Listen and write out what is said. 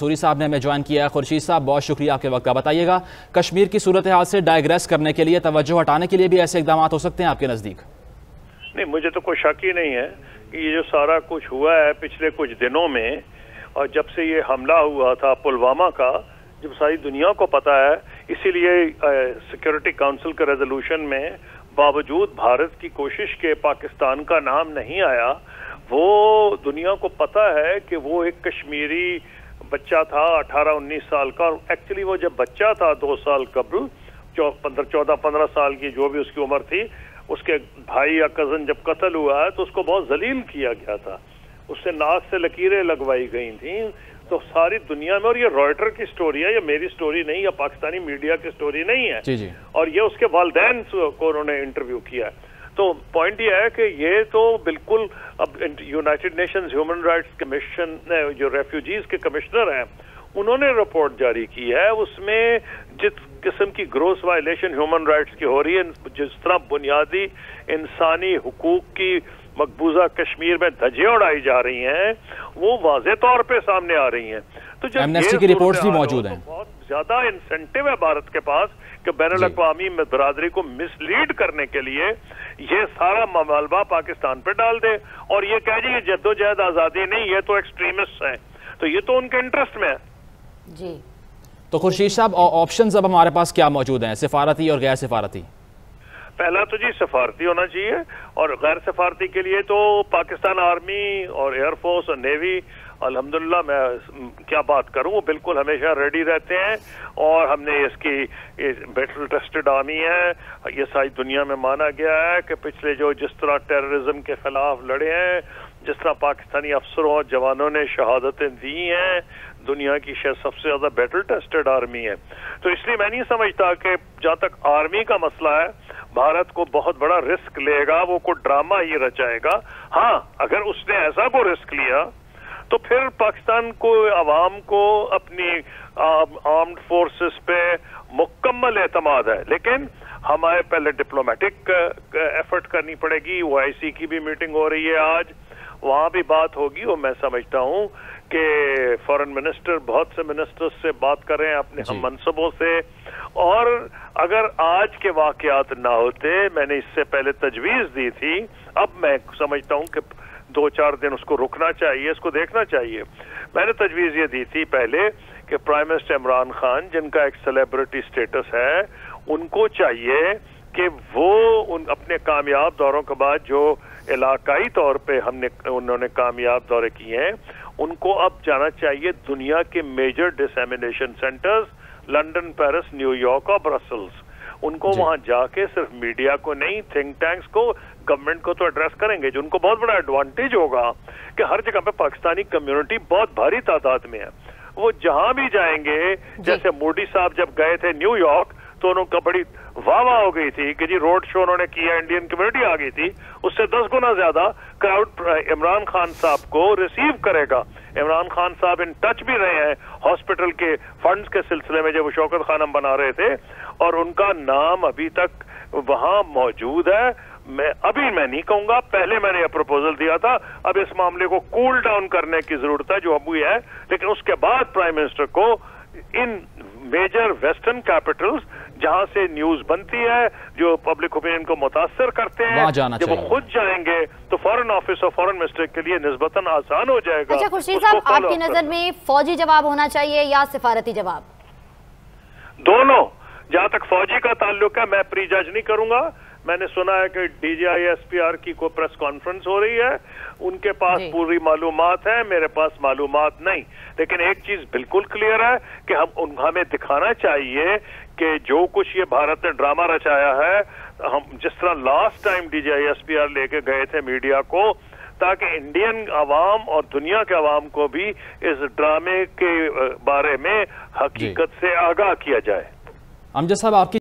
सूरी साहब ने हमें ज्वाइन किया है। खुर्शीद साहब, बहुत शुक्रिया आपके वक्त का। बताइएगा, कश्मीर की सूरत हाल से डायग्रेस करने के लिए, तवज्जो हटाने के लिए भी ऐसे इकदाम हो सकते हैं आपके नज़दीक? नहीं, मुझे तो कोई शक ही नहीं है कि ये जो सारा कुछ हुआ है पिछले कुछ दिनों में, और जब से ये हमला हुआ था पुलवामा का, जब सारी दुनिया को पता है, इसीलिए सिक्योरिटी काउंसिल के रेजोल्यूशन में बावजूद भारत की कोशिश के पाकिस्तान का नाम नहीं आया। वो दुनिया को पता है कि वो एक कश्मीरी बच्चा था 18-19 साल का। एक्चुअली वो जब बच्चा था 2 साल कबल, 14-15 साल की जो भी उसकी उम्र थी, उसके भाई या कजन जब कत्ल हुआ है तो उसको बहुत जलील किया गया था, उससे नाक से लकीरें लगवाई गई थी। तो सारी दुनिया में, और ये रॉयटर की स्टोरी है, ये मेरी स्टोरी नहीं, या पाकिस्तानी मीडिया की स्टोरी नहीं है। जी जी। और ये उसके वालिदैन को उन्होंने इंटरव्यू किया है। तो पॉइंट ये है कि ये तो बिल्कुल, अब United Nations human rights commission जो रेफ्यूजीज के कमिश्नर हैं, उन्होंने रिपोर्ट जारी की है। उसमें जिस किस्म की ग्रोस वायलेशन ह्यूमन राइट्स की हो रही है, जिस तरह बुनियादी इंसानी हुकूक की मकबूजा कश्मीर में धज्जियां उड़ाई जा रही हैं, वो वाज़े तौर पे सामने आ रही हैं। तो जब एमनेस्टी की रिपोर्ट्स भी मौजूद हैं, बहुत ज्यादा इंसेंटिव है भारत के पास कि बैनुल-अक़वामी बरादरी को मिसलीड करने के लिए ये सारा मलबा पाकिस्तान पे डाल दे और ये कह जी ये जद्दोजहद आजादी नहीं, ये तो एक्सट्रीमिस्ट हैं। तो ये तो उनके इंटरेस्ट में है जी। तो खुर्शीद साहब, ऑप्शंस अब हमारे पास क्या मौजूद हैं, सिफारती और गैर सिफारती? पहला तो जी सिफारती होना चाहिए, और गैर सिफारती के लिए तो पाकिस्तान आर्मी और एयरफोर्स और नेवी, अल्हम्दुलिल्लाह मैं क्या बात करूं, वो बिल्कुल हमेशा रेडी रहते हैं। और हमने इसकी बैटल टेस्टेड आर्मी है। ये सारी दुनिया में माना गया है कि पिछले जो जिस तरह टेररिज्म के खिलाफ लड़े हैं, जिस तरह पाकिस्तानी अफसरों और जवानों ने शहादतें दी हैं, दुनिया की शायद सबसे ज्यादा बैटल टेस्टेड आर्मी है। तो इसलिए मैं नहीं समझता कि जहां तक आर्मी का मसला है, भारत को बहुत बड़ा रिस्क लेगा, वो कोई ड्रामा ही रचाएगा। हाँ, अगर उसने ऐसा को रिस्क लिया तो फिर पाकिस्तान को, अवाम को अपनी आर्म्ड फोर्सेस पे मुकम्मल एतमाद है, लेकिन हमारे पहले डिप्लोमेटिक एफर्ट करनी पड़ेगी। OIC की भी मीटिंग हो रही है आज, वहां भी बात होगी। और मैं समझता हूं कि फॉरेन मिनिस्टर बहुत से मिनिस्टर्स से बात कर रहे हैं अपने हम मनसबों से। और अगर आज के वाकयात ना होते, मैंने इससे पहले तजवीज दी थी, अब मैं समझता हूं कि 2-4 दिन उसको रुकना चाहिए, इसको देखना चाहिए। मैंने तजवीज ये दी थी पहले कि प्राइम मिनिस्टर इमरान खान, जिनका एक सेलिब्रिटी स्टेटस है, उनको चाहिए कि वो अपने कामयाब दौरों के बाद जो इलाकाई तौर पे उन्होंने कामयाब दौरे किए हैं, उनको अब जाना चाहिए दुनिया के major dissemination centres, London, Paris, New York और ब्रसल्स। उनको वहां जाके सिर्फ मीडिया को नहीं, थिंक टैंक्स को, गवर्नमेंट को तो एड्रेस करेंगे, जो उनको बहुत बड़ा एडवांटेज होगा कि हर जगह पे पाकिस्तानी कम्युनिटी बहुत भारी तादाद में है। वो जहां भी जाएंगे, जैसे मोदी साहब जब गए थे न्यूयॉर्क, तो उनका बड़ी वाह हो गई थी कि जी रोड शो उन्होंने किया, इंडियन कम्युनिटी आ गई थी। उससे 10 गुना ज्यादा क्राउड इमरान खान साहब को रिसीव करेगा। इमरान खान साहब इन टच भी रहे हैं हॉस्पिटल के फंड्स के सिलसिले में, जब वो शौकत खानम बना रहे थे, और उनका नाम अभी तक वहां मौजूद है। मैं नहीं कहूंगा, पहले मैंने यह प्रपोजल दिया था। अब इस मामले को कूल डाउन करने की जरूरत है, जो अब हुई है, लेकिन उसके बाद प्राइम मिनिस्टर को इन मेजर वेस्टर्न कैपिटल्स, जहां से न्यूज बनती है, जो पब्लिक ओपिनियन को मुतासर करते हैं, जब वो खुद जाएंगे तो फॉरेन ऑफिस और फॉरेन मिनिस्टर के लिए निस्बतन आसान हो जाएगा। अच्छा खुर्शीद साहब, आपकी नजर में फौजी जवाब होना चाहिए या सिफारती जवाब? दोनों। जहां तक फौजी का ताल्लुक है, मैं प्री जज नहीं करूंगा। मैंने सुना है कि DGI SPR की कोई प्रेस कॉन्फ्रेंस हो रही है, उनके पास पूरी मालूमात है, मेरे पास मालूमात नहीं। लेकिन एक चीज बिल्कुल क्लियर है कि हमें दिखाना चाहिए कि जो कुछ ये भारत ने ड्रामा रचाया है, हम जिस तरह लास्ट टाइम DGI SPR लेके गए थे मीडिया को, ताकि इंडियन अवाम और दुनिया के अवाम को भी इस ड्रामे के बारे में हकीकत से आगाह किया जाए। अमजद साहब, आपकी